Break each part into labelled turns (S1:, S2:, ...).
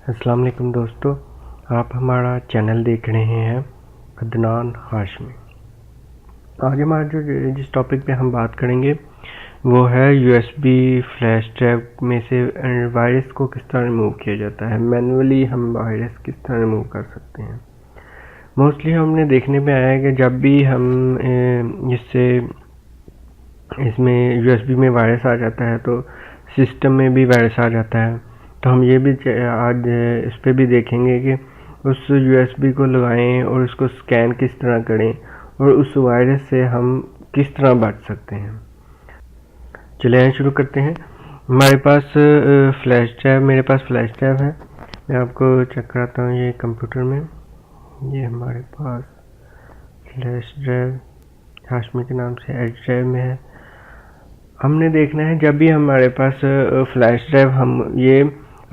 S1: अस्सलाम वालेकुम दोस्तों, आप हमारा चैनल देख रहे हैं अदनान हाशमी। आज हमारा जिस टॉपिक पे हम बात करेंगे वो है यूएसबी फ्लैश ड्राइव में से वायरस को किस तरह रिमूव किया जाता है। मैनुअली हम वायरस किस तरह रिमूव कर सकते हैं। मोस्टली हमने देखने में आया है कि जब भी हम इसमें यूएसबी में वायरस आ जाता है तो सिस्टम में भी वायरस आ जाता है। तो हम ये भी आज इस पे भी देखेंगे कि उस यूएसबी को लगाएं और उसको स्कैन किस तरह करें और उस वायरस से हम किस तरह बच सकते हैं। चलिए शुरू करते हैं। हमारे पास मेरे पास फ्लैश ड्राइव है। मैं आपको चेक कराता हूँ। ये कंप्यूटर में ये हमारे पास फ्लैश ड्राइव हाशमी के नाम से एच ड्राइव में है। हमने देखना है जब भी हमारे पास फ्लैश ड्राइव, हम ये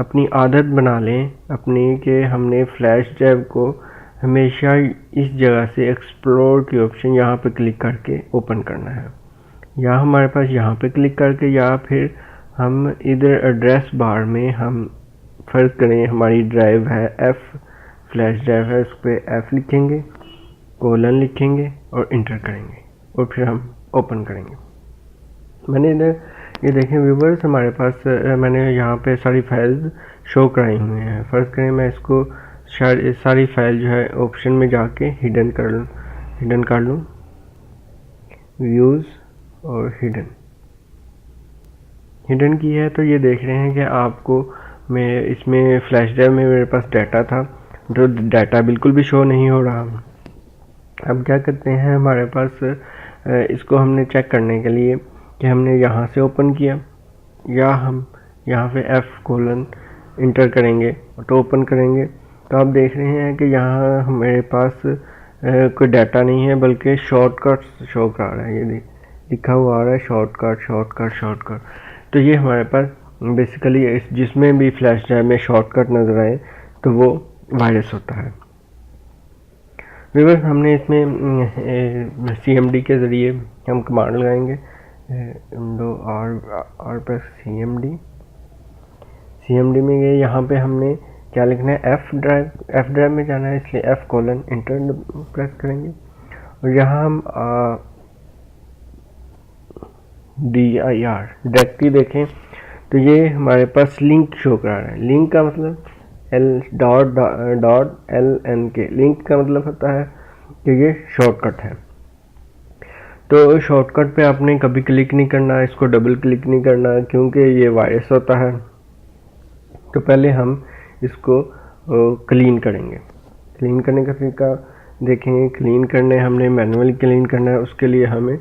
S1: अपनी आदत बना लें अपनी कि हमने फ्लैश ड्राइव को हमेशा इस जगह से एक्सप्लोर की ऑप्शन यहाँ पे क्लिक करके ओपन करना है, या हमारे पास यहाँ पे क्लिक करके, या फिर हम इधर एड्रेस बार में हम फर्ज करें हमारी ड्राइव है F फ्लैश ड्राइव है, उस पर F लिखेंगे, कोलन लिखेंगे और इंटर करेंगे और फिर हम ओपन करेंगे। मैंने इधर ये देखें व्यूवर्स, हमारे पास मैंने यहाँ पे सारी फाइल्स शो कराई हुई हैं। फर्ज करें मैं इसको सारी फाइल जो है ऑप्शन में जाके हिडन कर लूँ, व्यूज़ और हिडन की है। तो ये देख रहे हैं कि आपको मैं इसमें फ्लैश ड्राइव में मेरे पास डाटा था, जो डाटा बिल्कुल भी शो नहीं हो रहा। अब क्या करते हैं, हमारे पास इसको हमने चेक करने के लिए कि हमने यहाँ से ओपन किया या हम यहाँ पे F इंटर करेंगे तो ओपन करेंगे, तो आप देख रहे हैं कि यहाँ हमारे पास कोई डाटा नहीं है बल्कि शॉर्टकट शो करा रहा है। ये लिखा हुआ आ रहा है शॉर्टकट। तो ये हमारे पास बेसिकली जिसमें भी फ्लैश ड्राइव में शॉर्टकट नज़र आए तो वो वायरस होता है। व्यूअर्स, हमने इसमें CMD के ज़रिए हम कमांड लगाएंगे CMD में गए। यहाँ पे हमने क्या लिखना है, F ड्राइव में जाना है, इसलिए F इंटर प्रेस करेंगे और यहाँ हम dir डायरेक्टली देखें तो ये हमारे पास लिंक शो करा रहा है। लिंक का मतलब LLNK, लिंक का मतलब होता है कि ये शॉर्टकट है। तो शॉर्टकट पे आपने कभी क्लिक नहीं करना, इसको डबल क्लिक नहीं करना क्योंकि ये वायरस होता है। तो पहले हम इसको क्लीन करेंगे। क्लीन करने का तरीका देखेंगे। क्लीन करने हमने मैनुअली क्लीन करना है, उसके लिए हमें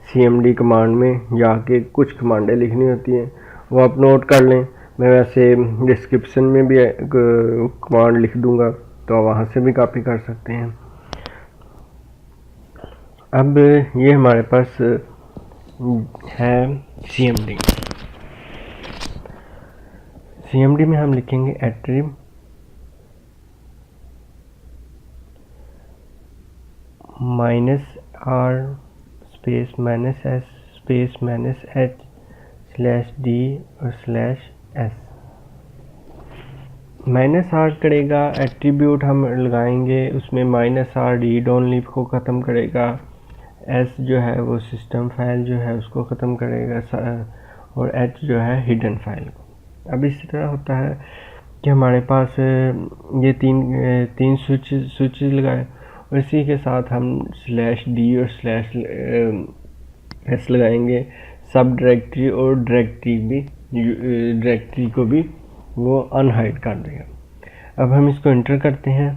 S1: CMD कमांड में जाके कुछ कमांडें लिखनी होती हैं, वो आप नोट कर लें। मैं वैसे डिस्क्रिप्शन में भी कमांड लिख दूंगा, तो वहाँ से भी कॉपी कर सकते हैं। अब ये हमारे पास है CMD में हम लिखेंगे एट्रिब -r space -s space -h /d और /s। -r करेगा एट्रीब्यूट हम लगाएंगे, उसमें -rd डोंट लीव को ख़त्म करेगा, s जो है वो सिस्टम फाइल जो है उसको ख़त्म करेगा और h जो है हिडन फाइल को। अब इसी तरह होता है कि हमारे पास ये तीन स्विचेस लगाए और इसी के साथ हम /d और /s लगाएंगे। सब डायरेक्टरी और डायरेक्टरी को भी वो अनहाइड कर देगा। अब हम इसको इंटर करते हैं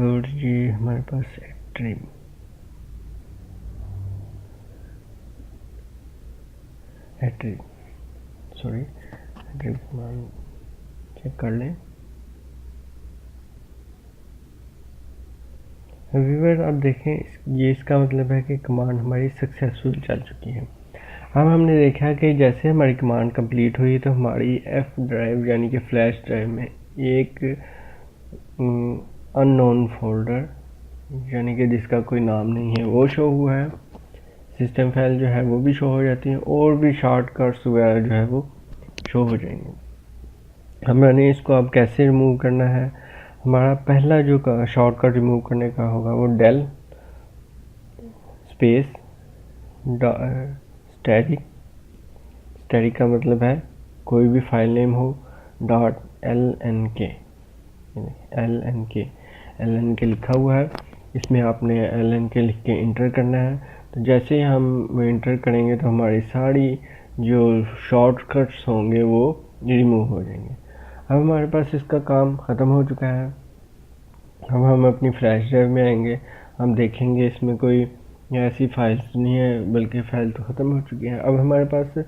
S1: और ये हमारे पास एट्रिब चेक कर लें। व्यूअर, अब देखें ये इसका मतलब है कि कमांड हमारी सक्सेसफुल चल चुकी है। अब हमने देखा कि जैसे हमारी कमांड कंप्लीट हुई तो हमारी F ड्राइव यानी कि फ्लैश ड्राइव में एक अननोन फोल्डर यानी कि जिसका कोई नाम नहीं है वो शो हुआ है। सिस्टम फाइल जो है वो भी शो हो जाती है और भी शॉर्टकट्स वगैरह जो है वो शो हो जाएंगे। हमने इसको अब कैसे रिमूव करना है, हमारा पहला जो शॉर्टकट रिमूव करने का होगा वो डेल स्पेस स्टैटिक का मतलब है कोई भी फाइल नेम हो .lnk लिखा हुआ है, इसमें आपने lnk लिख के इंटर करना है। तो जैसे ही हम इंटर करेंगे तो हमारी सारी जो शॉर्टकट्स होंगे वो रिमूव हो जाएंगे। अब हमारे पास इसका काम ख़त्म हो चुका है। अब हम अपनी फ्लैश ड्राइव में आएंगे, हम देखेंगे इसमें कोई ऐसी फाइल्स नहीं है, बल्कि फ़ाइल तो ख़त्म हो चुकी है। अब हमारे पास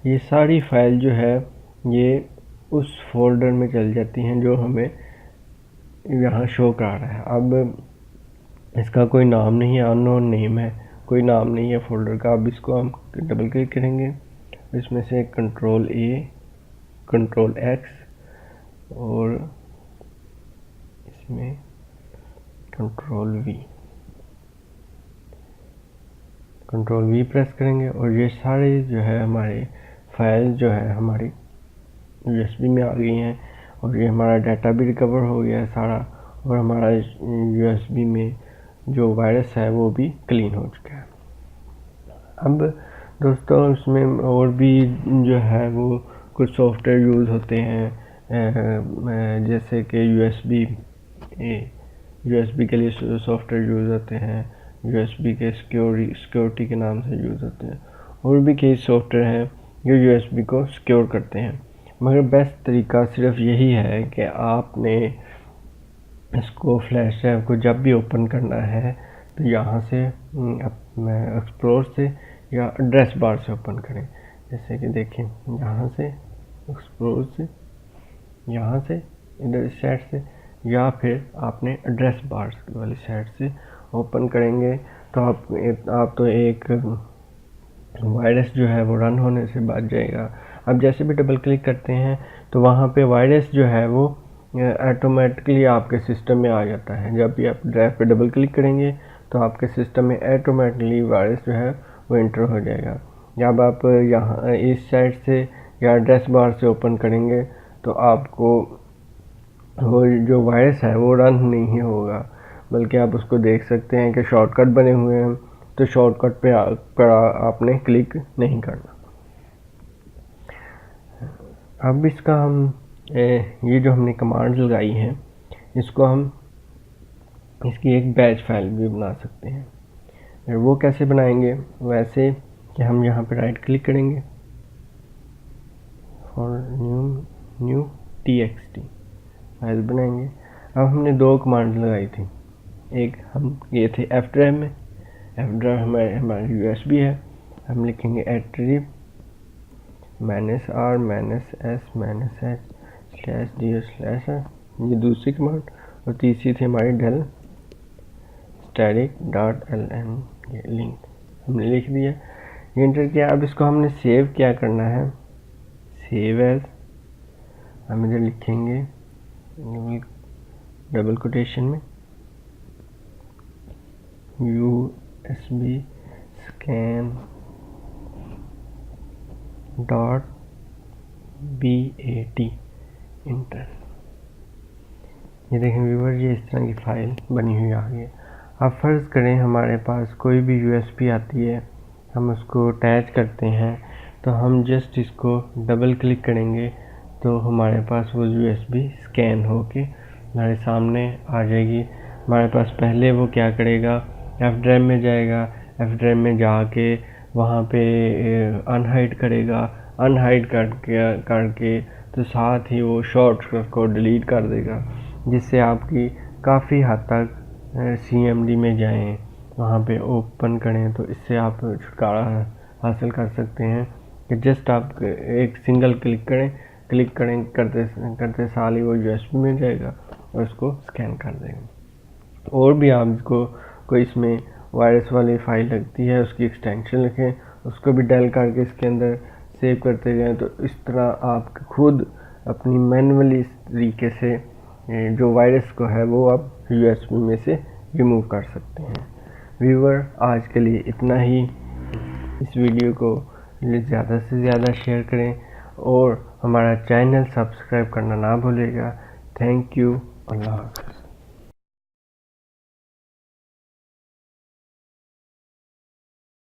S1: ये सारी फाइल जो है ये उस फोल्डर में चल जाती हैं जो हमें यहाँ शो कर रहा है। अब इसका कोई नाम नहीं है, अननोन नेम है, कोई नाम नहीं है फोल्डर का। अब इसको हम डबल क्लिक करेंगे, इसमें से कंट्रोल ए, कंट्रोल एक्स और इसमें कंट्रोल वी प्रेस करेंगे और ये सारे जो है हमारे फाइल जो है हमारी यूएसबी में आ गई हैं और ये हमारा डाटा भी रिकवर हो गया है सारा, और हमारा यूएसबी में जो वायरस है वो भी क्लीन हो चुका है। अब दोस्तों इसमें और भी जो है वो कुछ सॉफ्टवेयर यूज़ होते हैं, जैसे कि यूएसबी के लिए सॉफ्टवेयर यूज़ होते हैं, यूएसबी के सिक्योरिटी के नाम से यूज़ होते हैं, और भी कई सॉफ्टवेयर हैं जो यूएसबी को सिक्योर करते हैं। मगर बेस्ट तरीका सिर्फ यही है कि आपने इसको फ्लैश ड्राइव को जब भी ओपन करना है तो यहाँ से एक्सप्लोर से या एड्रेस बार से ओपन करें। जैसे कि देखें, यहाँ से एक्सप्लोर से, यहाँ से इधर साइड से, या फिर आपने एड्रेस बार वाली साइड से ओपन करेंगे तो आप तो एक वायरस जो है वो रन होने से बच जाएगा। अब जैसे भी डबल क्लिक करते हैं तो वहाँ पे वायरस जो है वो ऑटोमेटिकली आपके सिस्टम में आ जाता है। जब भी आप ड्राइव पे डबल क्लिक करेंगे तो आपके सिस्टम में ऑटोमेटिकली वायरस जो है वो इंटर हो जाएगा। जब आप यहाँ इस साइड से या एड्रेस बार से ओपन करेंगे तो आपको वो जो वायरस है वो रन नहीं होगा, बल्कि आप उसको देख सकते हैं कि शॉर्टकट बने हुए हैं, तो शॉर्टकट पे आपने क्लिक नहीं करना। अब इसका हम ये जो हमने कमांड लगाई है इसको हम इसकी एक बैच फाइल भी बना सकते हैं। वो कैसे बनाएंगे, वैसे कि हम यहाँ पे राइट क्लिक करेंगे और न्यू txt फाइल बनाएंगे। अब हमने दो कमांड लगाई थी, एक हम ये थे एफ ड्राइव में, एफ ड्राइव हमारी यूएसबी है, हम लिखेंगे @r -s/h/d/r, ये दूसरी कमांड, और तीसरी थी हमारी डेल static.ln, ये लिंक हमने लिख दिया, ये इंटर किया। अब इसको हमने सेव क्या करना है, सेव एज हम इधर लिखेंगे डबल कोटेशन में USB scan .bat इंटर। ये देखें व्यूवर, ये इस तरह की फाइल बनी हुई आ गई है। अब फ़र्ज़ करें हमारे पास कोई भी USB आती है, हम उसको अटैच करते हैं, तो हम जस्ट इसको डबल क्लिक करेंगे तो हमारे पास वो USB स्कैन होके हमारे सामने आ जाएगी। हमारे पास पहले वो क्या करेगा, एफ ड्राइव में जाएगा, एफ ड्राइव में जाके वहाँ पे अनहाइड करेगा, अनहाइड करके तो साथ ही वो शॉर्टकट को डिलीट कर देगा, जिससे आपकी काफ़ी हद तक CMD में जाएं, वहाँ पे ओपन करें तो इससे आप छुटकारा हासिल कर सकते हैं कि जस्ट आप एक सिंगल क्लिक करें करते साल ही वो USB में जाएगा और उसको स्कैन कर देगा। और भी आपको कोई इसमें वायरस वाली फाइल लगती है, उसकी एक्सटेंशन लिखें, उसको भी डाल करके इसके अंदर सेव करते गए, तो इस तरह आप खुद अपनी मैनुअली इस तरीके से जो वायरस को है वो आप USB में से रिमूव कर सकते हैं। व्यूवर, आज के लिए इतना ही। इस वीडियो को ज़्यादा से ज़्यादा शेयर करें और हमारा चैनल सब्सक्राइब करना ना भूलिएगा। Thank you. अल्लाह हाफ़िज़।